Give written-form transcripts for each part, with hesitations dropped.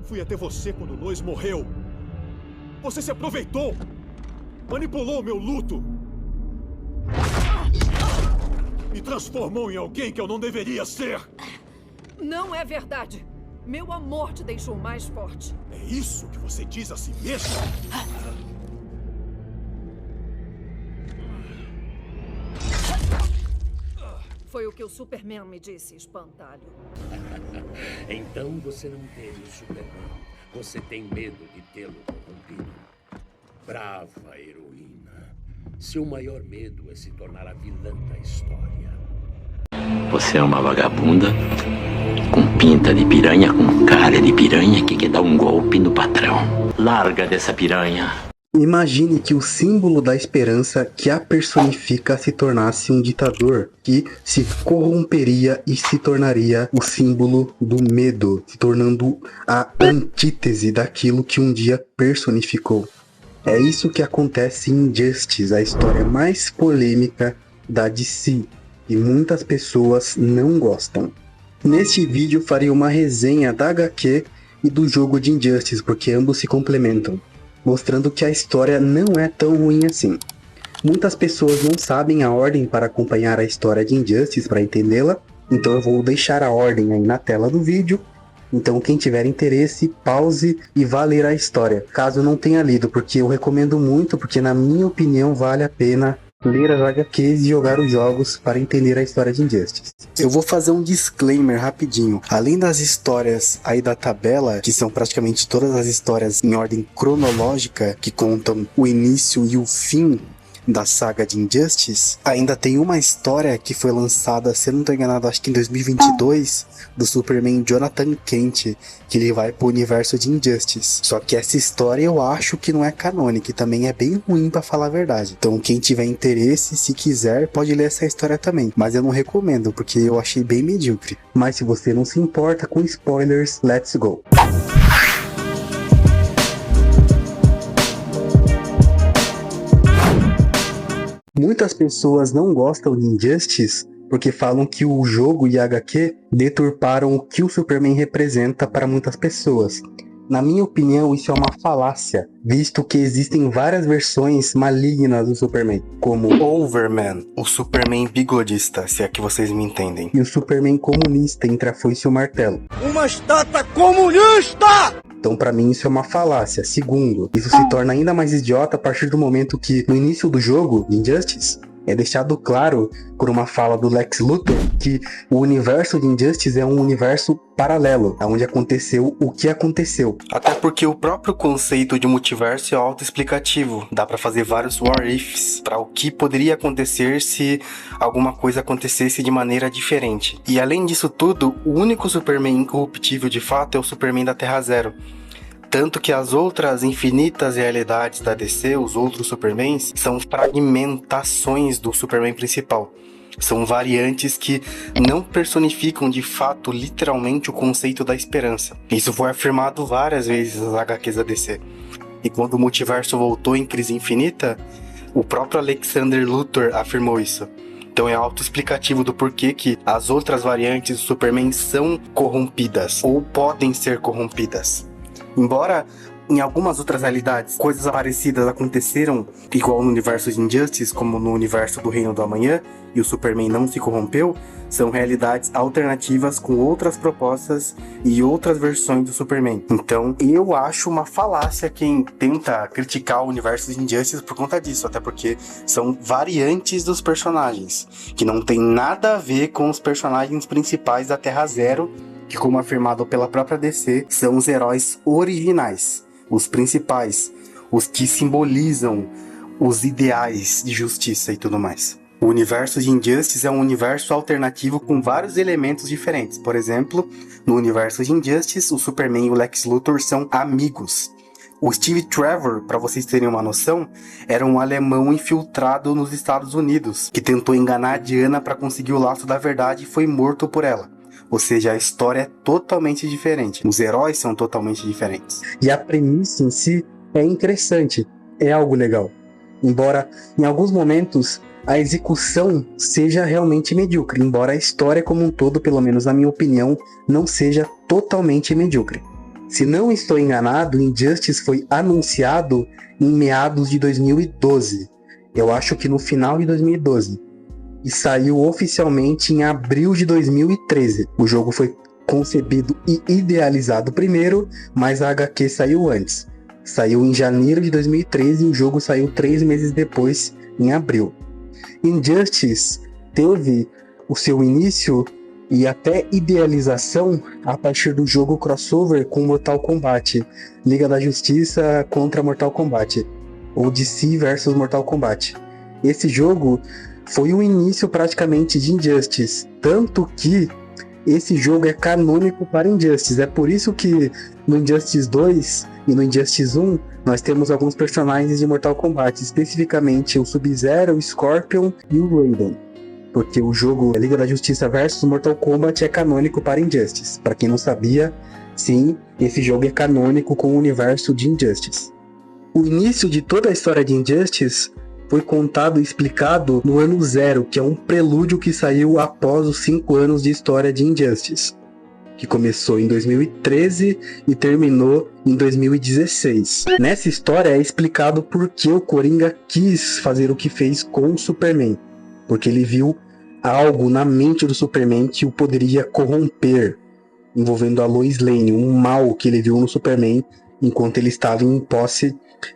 Fui até você quando Lois morreu. Você se aproveitou. Manipulou meu luto. Me transformou em alguém que eu não deveria ser. Não é verdade. Meu amor te deixou mais forte. É isso que você diz a si mesmo? Foi o que o Superman me disse, espantalho. Então você não teme o Superman. Você tem medo de tê-lo corrompido. Brava heroína. Seu maior medo é se tornar a vilã da história. Você é uma vagabunda com pinta de piranha, com cara de piranha que quer dar um golpe no patrão. Larga dessa piranha. Imagine que o símbolo da esperança que a personifica se tornasse um ditador que se corromperia e se tornaria o símbolo do medo, se tornando a antítese daquilo que um dia personificou. É isso que acontece em Injustice, a história mais polêmica da DC, e muitas pessoas não gostam. Neste vídeo farei uma resenha da HQ e do jogo de Injustice, porque ambos se complementam, mostrando que a história não é tão ruim assim. Muitas pessoas não sabem a ordem para acompanhar a história de Injustice para entendê-la, então eu vou deixar a ordem aí na tela do vídeo. Então quem tiver interesse, pause e vá ler a história, caso não tenha lido, porque eu recomendo muito, porque na minha opinião vale a pena ler as HQs e jogar os jogos para entender a história de Injustice. Eu vou fazer um disclaimer rapidinho. Além das histórias aí da tabela, que são praticamente todas as histórias em ordem cronológica, que contam o início e o fim da saga de Injustice, ainda tem uma história que foi lançada, se eu não estou enganado, acho que em 2022, do Superman Jonathan Kent, que ele vai pro universo de Injustice. Só que essa história eu acho que não é canônica e também é bem ruim pra falar a verdade. Então quem tiver interesse, se quiser, pode ler essa história também. Mas eu não recomendo, porque eu achei bem medíocre. Mas se você não se importa com spoilers, let's go! Muitas pessoas não gostam de Injustice porque falam que o jogo e a HQ deturparam o que o Superman representa para muitas pessoas. Na minha opinião, isso é uma falácia, visto que existem várias versões malignas do Superman, como Overman, o Superman bigodista, se é que vocês me entendem, e o Superman comunista entre a foice e o martelo. Uma estátua comunista! Então, pra mim, isso é uma falácia. Segundo, isso se torna ainda mais idiota a partir do momento que, no início do jogo, Injustice, é deixado claro por uma fala do Lex Luthor que o universo de Injustice é um universo paralelo, onde aconteceu o que aconteceu. Até porque o próprio conceito de multiverso é autoexplicativo. Dá pra fazer vários what ifs para o que poderia acontecer se alguma coisa acontecesse de maneira diferente. E além disso tudo, o único Superman incorruptível de fato é o Superman da Terra Zero. Tanto que as outras infinitas realidades da DC, os outros Supermans, são fragmentações do Superman principal. São variantes que não personificam de fato, literalmente, o conceito da esperança. Isso foi afirmado várias vezes nas HQs da DC. E quando o multiverso voltou em Crise Infinita, o próprio Alexander Luthor afirmou isso. Então é autoexplicativo do porquê que as outras variantes do Superman são corrompidas, ou podem ser corrompidas. Embora em algumas outras realidades coisas parecidas aconteceram, igual no universo de Injustice, como no universo do Reino do Amanhã, e o Superman não se corrompeu, são realidades alternativas com outras propostas e outras versões do Superman. Então eu acho uma falácia quem tenta criticar o universo de Injustice por conta disso, até porque são variantes dos personagens, que não tem nada a ver com os personagens principais da Terra Zero, que, como afirmado pela própria DC, são os heróis originais, os principais, os que simbolizam os ideais de justiça e tudo mais. O universo de Injustice é um universo alternativo com vários elementos diferentes. Por exemplo, no universo de Injustice, o Superman e o Lex Luthor são amigos. O Steve Trevor, para vocês terem uma noção, era um alemão infiltrado nos Estados Unidos, que tentou enganar a Diana para conseguir o laço da verdade e foi morto por ela. Ou seja, a história é totalmente diferente. Os heróis são totalmente diferentes. E a premissa em si é interessante. É algo legal. Embora, em alguns momentos, a execução seja realmente medíocre. Embora a história como um todo, pelo menos na minha opinião, não seja totalmente medíocre. Se não estou enganado, Injustice foi anunciado em meados de 2012. Eu acho que no final de 2012. E saiu oficialmente em abril de 2013. O jogo foi concebido e idealizado primeiro, mas a HQ saiu antes. Saiu em janeiro de 2013 e o jogo saiu 3 meses depois, em abril. Injustice teve o seu início e até idealização a partir do jogo crossover com Mortal Kombat, Liga da Justiça contra Mortal Kombat, ou DC versus Mortal Kombat. Esse jogo foi o início praticamente de Injustice, tanto que esse jogo é canônico para Injustice. É por isso que no Injustice 2 e no Injustice 1 nós temos alguns personagens de Mortal Kombat, especificamente o Sub-Zero, o Scorpion e o Raiden. Porque o jogo Liga da Justiça versus Mortal Kombat é canônico para Injustice. Para quem não sabia, sim, esse jogo é canônico com o universo de Injustice. O início de toda a história de Injustice foi contado e explicado no ano 0, que é um prelúdio que saiu após os 5 anos de história de Injustice, que começou em 2013 e terminou em 2016. Nessa história é explicado por que o Coringa quis fazer o que fez com o Superman, porque ele viu algo na mente do Superman que o poderia corromper, envolvendo a Lois Lane, um mal que ele viu no Superman enquanto ele estava em posse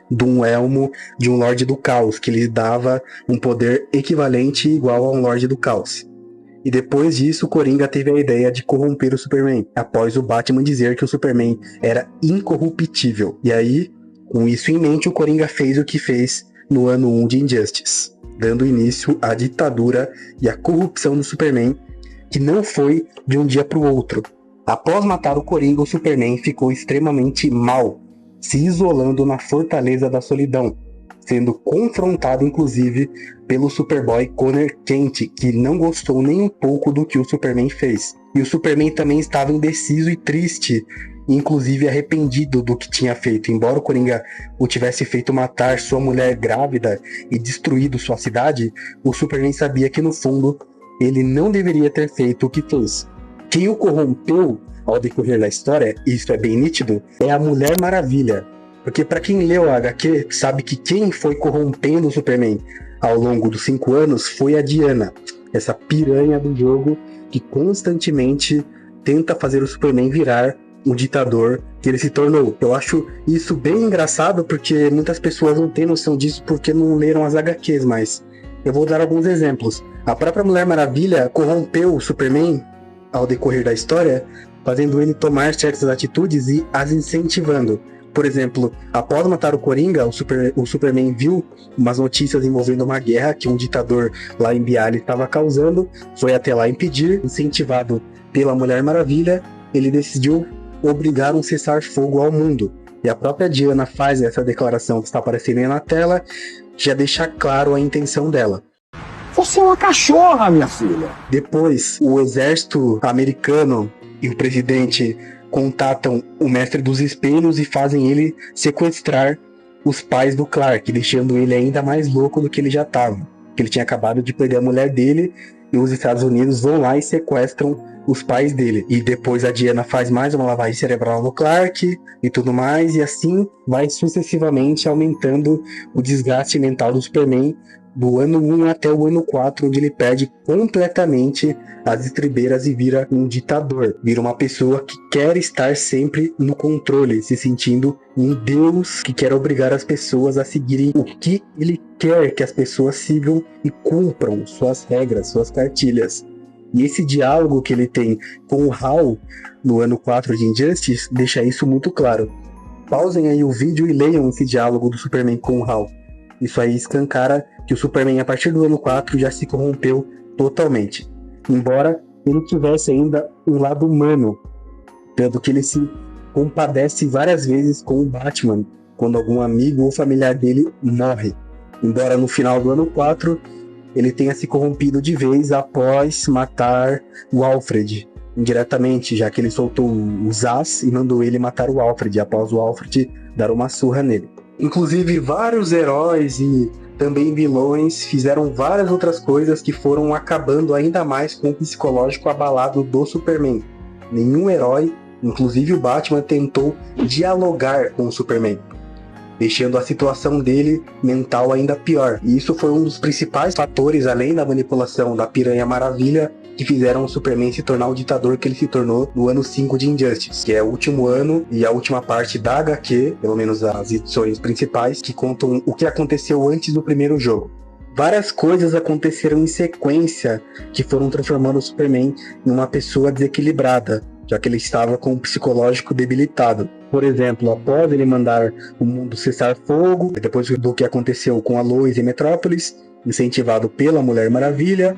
de um elmo de um Lorde do Caos, que lhe dava um poder equivalente e igual a um Lorde do Caos. E depois disso, o Coringa teve a ideia de corromper o Superman, após o Batman dizer que o Superman era incorruptível. E aí, com isso em mente, o Coringa fez o que fez no ano 1 de Injustice, dando início à ditadura e à corrupção do Superman, que não foi de um dia para o outro. Após matar o Coringa, o Superman ficou extremamente mal, se isolando na Fortaleza da Solidão, sendo confrontado inclusive pelo Superboy Connor Kent, que não gostou nem um pouco do que o Superman fez. E o Superman também estava indeciso e triste, inclusive arrependido do que tinha feito. Embora o Coringa o tivesse feito matar sua mulher grávida e destruído sua cidade, o Superman sabia que no fundo ele não deveria ter feito o que fez. Quem o corrompeu ao decorrer da história, isso é bem nítido, é a Mulher Maravilha. Porque para quem leu a HQ, sabe que quem foi corrompendo o Superman ao longo dos 5 anos foi a Diana, essa piranha do jogo que constantemente tenta fazer o Superman virar o ditador que ele se tornou. Eu acho isso bem engraçado porque muitas pessoas não têm noção disso porque não leram as HQs, mas eu vou dar alguns exemplos. A própria Mulher Maravilha corrompeu o Superman ao decorrer da história, fazendo ele tomar certas atitudes e as incentivando. Por exemplo, após matar o Coringa, o Superman viu umas notícias envolvendo uma guerra que um ditador lá em Bialya estava causando, foi até lá impedir, incentivado pela Mulher Maravilha, ele decidiu obrigar um cessar-fogo ao mundo. E a própria Diana faz essa declaração que está aparecendo aí na tela, que já deixa claro a intenção dela. Você é uma cachorra, minha filha. Depois, o exército americano e o presidente contatam o Mestre dos Espelhos e fazem ele sequestrar os pais do Clark, deixando ele ainda mais louco do que ele já estava. Ele tinha acabado de perder a mulher dele e os Estados Unidos vão lá e sequestram os pais dele. E depois a Diana faz mais uma lavagem cerebral no Clark e tudo mais, e assim vai sucessivamente aumentando o desgaste mental do Superman do ano 1 até o ano 4, onde ele perde completamente as estribeiras e vira um ditador. Vira uma pessoa que quer estar sempre no controle, se sentindo um deus que quer obrigar as pessoas a seguirem o que ele quer que as pessoas sigam e cumpram suas regras, suas cartilhas. E esse diálogo que ele tem com o Hal no ano 4 de Injustice deixa isso muito claro. Pausem aí o vídeo e leiam esse diálogo do Superman com o Hal. Isso aí escancara que o Superman, a partir do ano 4, já se corrompeu totalmente. Embora ele tivesse ainda um lado humano, tanto que ele se compadece várias vezes com o Batman, quando algum amigo ou familiar dele morre. Embora no final do ano 4, ele tenha se corrompido de vez após matar o Alfred, indiretamente, já que ele soltou o Zaz e mandou ele matar o Alfred, após o Alfred dar uma surra nele. Inclusive, vários heróis e também vilões fizeram várias outras coisas que foram acabando ainda mais com o psicológico abalado do Superman. Nenhum herói Inclusive o Batman tentou dialogar com o Superman, deixando a situação dele mental ainda pior. E isso foi um dos principais fatores, além da manipulação da Piranha Maravilha, que fizeram o Superman se tornar o ditador que ele se tornou no ano 5 de Injustice, que é o último ano e a última parte da HQ, pelo menos as edições principais, que contam o que aconteceu antes do primeiro jogo. Várias coisas aconteceram em sequência que foram transformando o Superman em uma pessoa desequilibrada, já que ele estava com o psicológico debilitado. Por exemplo, após ele mandar o mundo cessar fogo, depois do que aconteceu com a Lois em Metrópolis, incentivado pela Mulher Maravilha,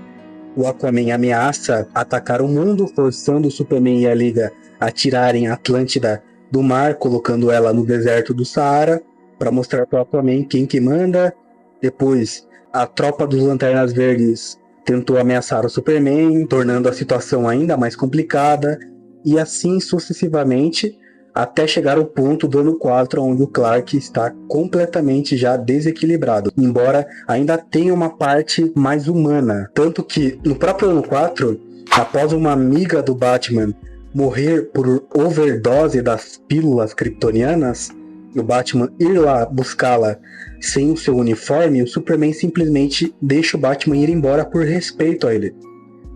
o Aquaman ameaça atacar o mundo, forçando o Superman e a Liga a tirarem a Atlântida do mar, colocando ela no deserto do Saara, para mostrar para o Aquaman quem que manda. Depois, a tropa dos Lanternas Verdes tentou ameaçar o Superman, tornando a situação ainda mais complicada, e assim sucessivamente, até chegar ao ponto do ano 4, onde o Clark está completamente já desequilibrado, embora ainda tenha uma parte mais humana. Tanto que, no próprio ano 4, após uma amiga do Batman morrer por overdose das pílulas kryptonianas, e o Batman ir lá buscá-la sem o seu uniforme, o Superman simplesmente deixa o Batman ir embora por respeito a ele.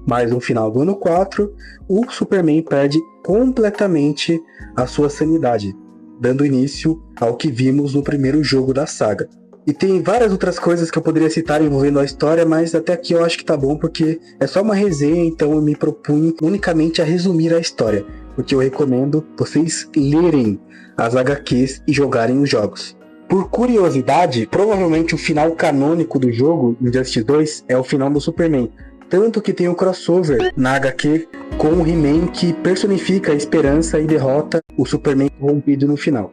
Mas no final do ano 4, o Superman perde completamente a sua sanidade, dando início ao que vimos no primeiro jogo da saga. E tem várias outras coisas que eu poderia citar envolvendo a história, mas até aqui eu acho que tá bom, porque é só uma resenha, então eu me propunho unicamente a resumir a história, porque eu recomendo vocês lerem as HQs e jogarem os jogos. Por curiosidade, provavelmente o final canônico do jogo, Injustice 2, é o final do Superman. Tanto que tem um crossover na HQ com o He-Man que personifica a esperança e derrota o Superman corrompido no final.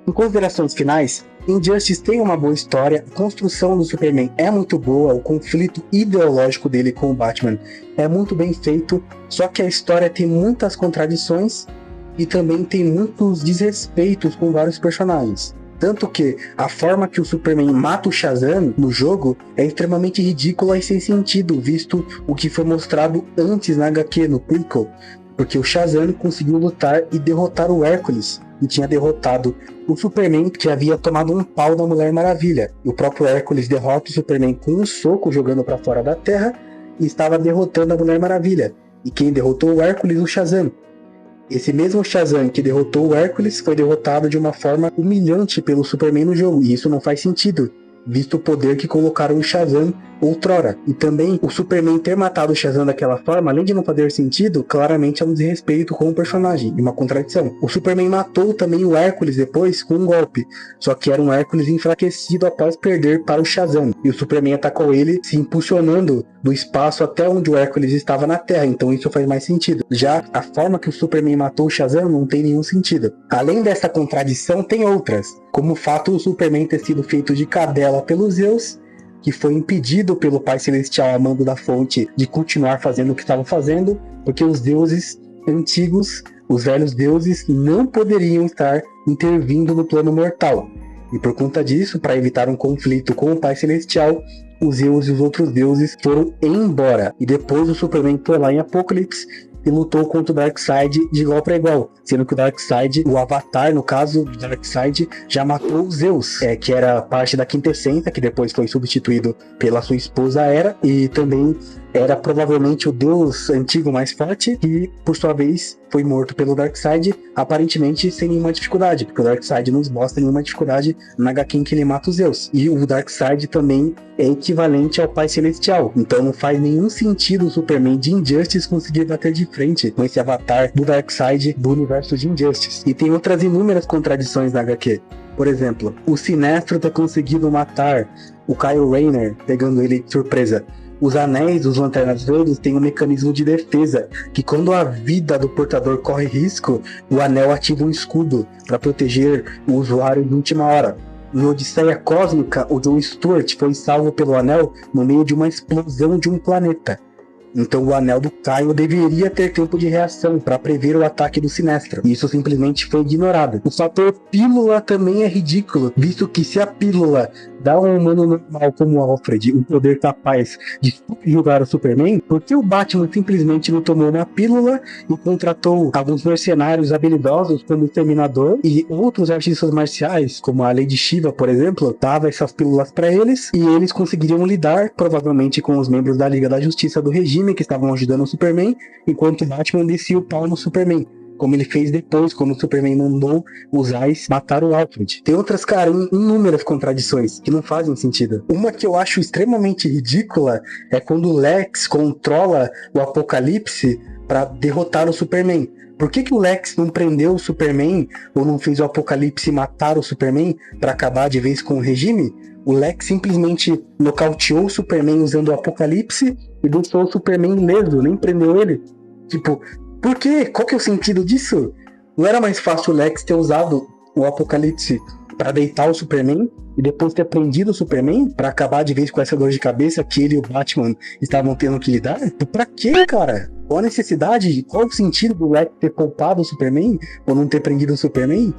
Em considerações finais, Injustice tem uma boa história, a construção do Superman é muito boa, o conflito ideológico dele com o Batman é muito bem feito, só que a história tem muitas contradições e também tem muitos desrespeitos com vários personagens. Tanto que a forma que o Superman mata o Shazam no jogo é extremamente ridícula e sem sentido, visto o que foi mostrado antes na HQ, no prequel, porque o Shazam conseguiu lutar e derrotar o Hércules, e tinha derrotado o Superman, que havia tomado um pau da Mulher Maravilha. E o próprio Hércules derrota o Superman com um soco jogando para fora da Terra e estava derrotando a Mulher Maravilha. E quem derrotou o Hércules? O Shazam. Esse mesmo Shazam que derrotou o Hércules foi derrotado de uma forma humilhante pelo Superman no jogo, e isso não faz sentido, visto o poder que colocaram o Shazam outrora. E também o Superman ter matado o Shazam daquela forma, além de não fazer sentido, claramente é um desrespeito com o personagem, e uma contradição. O Superman matou também o Hércules depois com um golpe, só que era um Hércules enfraquecido após perder para o Shazam, e o Superman atacou ele se impulsionando do espaço até onde o Hércules estava na Terra, então isso faz mais sentido. Já a forma que o Superman matou o Shazam não tem nenhum sentido. Além dessa contradição, tem outras, como o fato do Superman ter sido feito de cadela pelos Zeus, que foi impedido pelo Pai Celestial a mando da fonte de continuar fazendo o que estava fazendo, porque os deuses antigos, os velhos deuses, não poderiam estar intervindo no plano mortal. E por conta disso, para evitar um conflito com o Pai Celestial, os Zeus e os outros deuses foram embora. E depois o Superman foi lá em Apocalipse e lutou contra o Darkseid de igual para igual, sendo que o Darkseid, o Avatar, no caso do Darkseid, já matou o Zeus, que era parte da Quintessência, que depois foi substituído pela sua esposa Hera, e também era provavelmente o deus antigo mais forte, que por sua vez foi morto pelo Darkseid, aparentemente sem nenhuma dificuldade, porque o Darkseid não mostra nenhuma dificuldade na HQ em que ele mata os Zeus. E o Darkseid também é equivalente ao Pai Celestial, então não faz nenhum sentido o Superman de Injustice conseguir bater de frente com esse avatar do Darkseid do universo de Injustice. E tem outras inúmeras contradições na HQ. Por exemplo, o Sinestro ter conseguido matar o Kyle Rayner, pegando ele de surpresa. Os anéis dos Lanternas Verdes têm um mecanismo de defesa, que quando a vida do portador corre risco, o anel ativa um escudo para proteger o usuário de última hora. Em Odisseia Cósmica, o John Stewart foi salvo pelo anel no meio de uma explosão de um planeta. Então o anel do Kyle deveria ter tempo de reação para prever o ataque do Sinestro. E isso simplesmente foi ignorado. O fator pílula também é ridículo, visto que se a pílula dá um humano normal como o Alfred um poder capaz de subjugar o Superman, por que o Batman simplesmente não tomou uma pílula e contratou alguns mercenários habilidosos como o Terminador e outros artistas marciais, como a Lady Shiva, por exemplo, dava essas pílulas para eles e eles conseguiriam lidar provavelmente com os membros da Liga da Justiça do regime que estavam ajudando o Superman, enquanto o Batman descia o pau no Superman, como ele fez depois, quando o Superman mandou os Ais matar o Alfred. Tem outras, cara, inúmeras contradições que não fazem sentido. Uma que eu acho extremamente ridícula é quando o Lex controla o Apocalipse para derrotar o Superman. Por que o Lex não prendeu o Superman ou não fez o Apocalipse matar o Superman para acabar de vez com o regime? O Lex simplesmente nocauteou o Superman usando o Apocalipse e deixou o Superman ileso, nem prendeu ele. Tipo, por quê? Qual que é o sentido disso? Não era mais fácil o Lex ter usado o Apocalipse para deitar o Superman e depois ter prendido o Superman para acabar de vez com essa dor de cabeça que ele e o Batman estavam tendo que lidar? Pra quê, cara? Qual a necessidade? Qual o sentido do Lex ter poupado o Superman ou não ter prendido o Superman?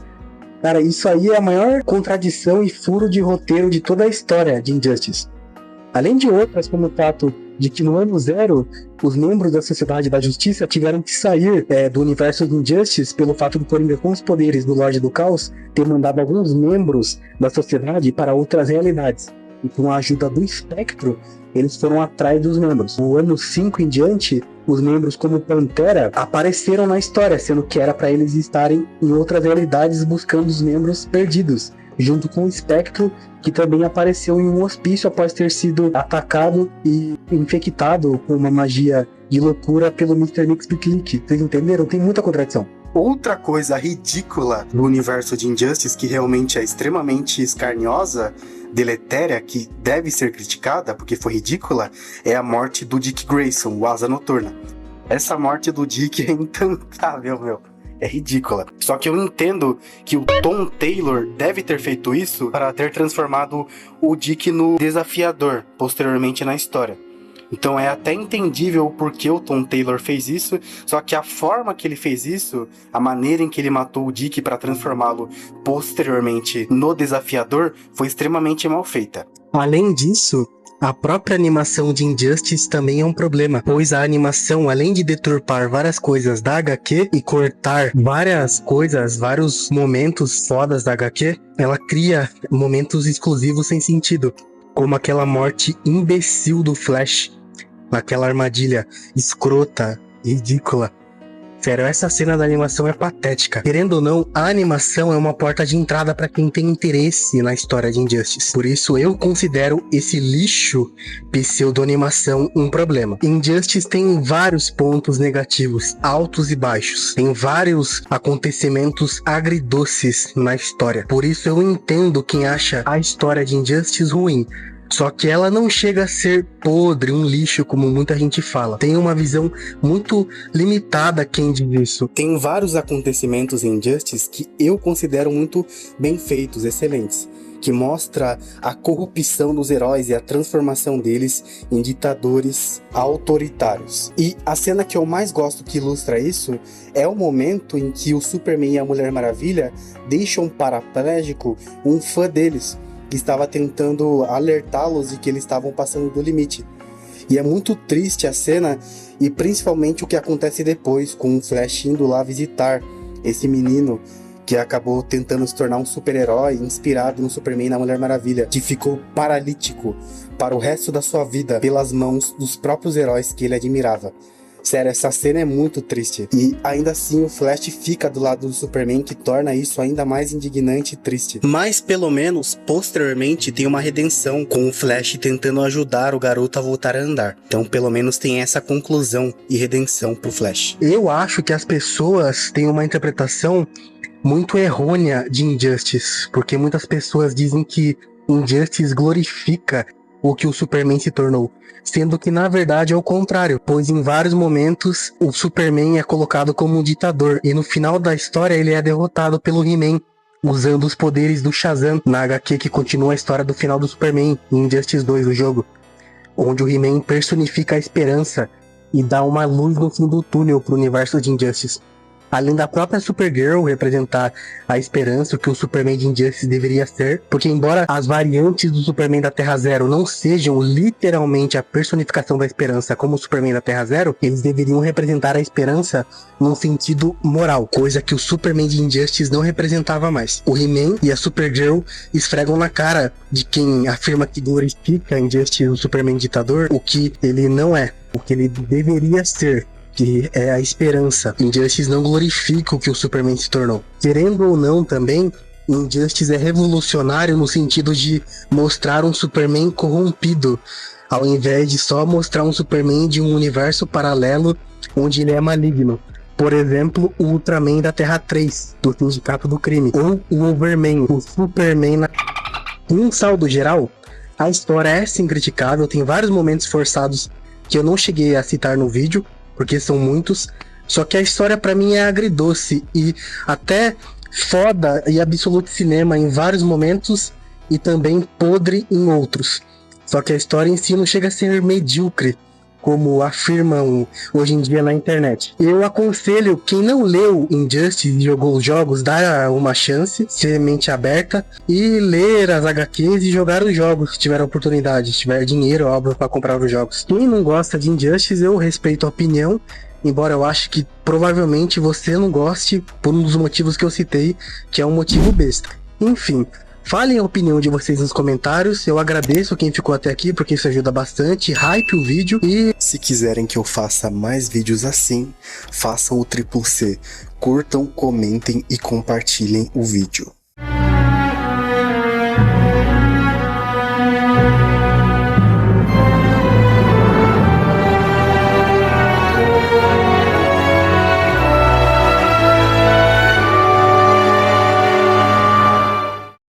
Cara, isso aí é a maior contradição e furo de roteiro de toda a história de Injustice. Além de outras, como o fato de que no ano zero, os membros da Sociedade da Justiça tiveram que sair do universo de Injustice pelo fato do Coringa, com os poderes do Lorde do Caos, ter mandado alguns membros da sociedade para outras realidades. E com a ajuda do Espectro, eles foram atrás dos membros. No ano 5 em diante, os membros como Pantera apareceram na história, sendo que era para eles estarem em outras realidades buscando os membros perdidos, junto com o Espectro, que também apareceu em um hospício após ter sido atacado e infectado com uma magia de loucura pelo Mr. Mxyzptlk. Vocês entenderam? Tem muita contradição. Outra coisa ridícula do universo de Injustice, que realmente é extremamente escarniosa, deletéria, que deve ser criticada porque foi ridícula, é a morte do Dick Grayson, o Asa Noturna. Essa morte do Dick é intancável, meu. É ridícula. Só que eu entendo que o Tom Taylor deve ter feito isso para ter transformado o Dick no desafiador posteriormente na história. Então é até entendível o porquê o Tom Taylor fez isso, só que a forma que ele fez isso, a maneira em que ele matou o Dick para transformá-lo posteriormente no desafiador, foi extremamente mal feita. Além disso, a própria animação de Injustice também é um problema, pois a animação, além de deturpar várias coisas da HQ e cortar várias coisas, vários momentos fodas da HQ, ela cria momentos exclusivos sem sentido, como aquela morte imbecil do Flash, naquela armadilha escrota, ridícula. Sério, essa cena da animação é patética. Querendo ou não, a animação é uma porta de entrada para quem tem interesse na história de Injustice. Por isso, eu considero esse lixo pseudo-animação um problema. Injustice tem vários pontos negativos, altos e baixos. Tem vários acontecimentos agridoces na história. Por isso, eu entendo quem acha a história de Injustice ruim. Só que ela não chega a ser podre, um lixo, como muita gente fala. Tem uma visão muito limitada quem diz isso. Tem vários acontecimentos em Injustice que eu considero muito bem feitos, excelentes, que mostra a corrupção dos heróis e a transformação deles em ditadores autoritários. E a cena que eu mais gosto que ilustra isso é o momento em que o Superman e a Mulher Maravilha deixam paraplégico um fã deles, que estava tentando alertá-los de que eles estavam passando do limite. E é muito triste a cena, e principalmente o que acontece depois, com o Flash indo lá visitar esse menino que acabou tentando se tornar um super-herói inspirado no Superman e na Mulher Maravilha, que ficou paralítico para o resto da sua vida pelas mãos dos próprios heróis que ele admirava. Sério, essa cena é muito triste. E ainda assim o Flash fica do lado do Superman, que torna isso ainda mais indignante e triste. Mas pelo menos, posteriormente, tem uma redenção, com o Flash tentando ajudar o garoto a voltar a andar. Então pelo menos tem essa conclusão e redenção pro Flash. Eu acho que as pessoas têm uma interpretação muito errônea de Injustice, porque muitas pessoas dizem que Injustice glorifica o que o Superman se tornou, sendo que na verdade é o contrário, pois em vários momentos o Superman é colocado como um ditador e no final da história ele é derrotado pelo He-Man, usando os poderes do Shazam na HQ, que continua a história do final do Superman em Injustice 2, o jogo, onde o He-Man personifica a esperança e dá uma luz no fim do túnel pro universo de Injustice. além da própria Supergirl representar a esperança, o que o Superman de Injustice deveria ser, porque embora as variantes do Superman da Terra Zero não sejam literalmente a personificação da esperança como o Superman da Terra Zero, eles deveriam representar a esperança num sentido moral, coisa que o Superman de Injustice não representava mais. O He-Man e a Supergirl esfregam na cara de quem afirma que glorifica Injustice, o Superman ditador, o que ele não é, o que ele deveria ser, que é a esperança. Injustice não glorifica o que o Superman se tornou. Querendo ou não também, Injustice é revolucionário no sentido de mostrar um Superman corrompido, ao invés de só mostrar um Superman de um universo paralelo onde ele é maligno. Por exemplo, o Ultraman da Terra 3, do Sindicato do Crime, ou o Overman, o Superman Em um saldo geral, a história é sim criticável, tem vários momentos forçados que eu não cheguei a citar no vídeo, porque são muitos, só que a história pra mim é agridoce e até foda e absoluto cinema em vários momentos e também podre em outros. Só que a história em si não chega a ser medíocre, como afirmam hoje em dia na internet. Eu aconselho quem não leu Injustice e jogou os jogos, dar uma chance, ser mente aberta e ler as HQs e jogar os jogos se tiver oportunidade, se tiver dinheiro, óbvio, para comprar os jogos. Quem não gosta de Injustice, eu respeito a opinião, embora eu ache que provavelmente você não goste por um dos motivos que eu citei, que é um motivo besta. Enfim, falem a opinião de vocês nos comentários, eu agradeço quem ficou até aqui porque isso ajuda bastante, hype o vídeo e... Se quiserem que eu faça mais vídeos assim, façam o triplo C, curtam, comentem e compartilhem o vídeo.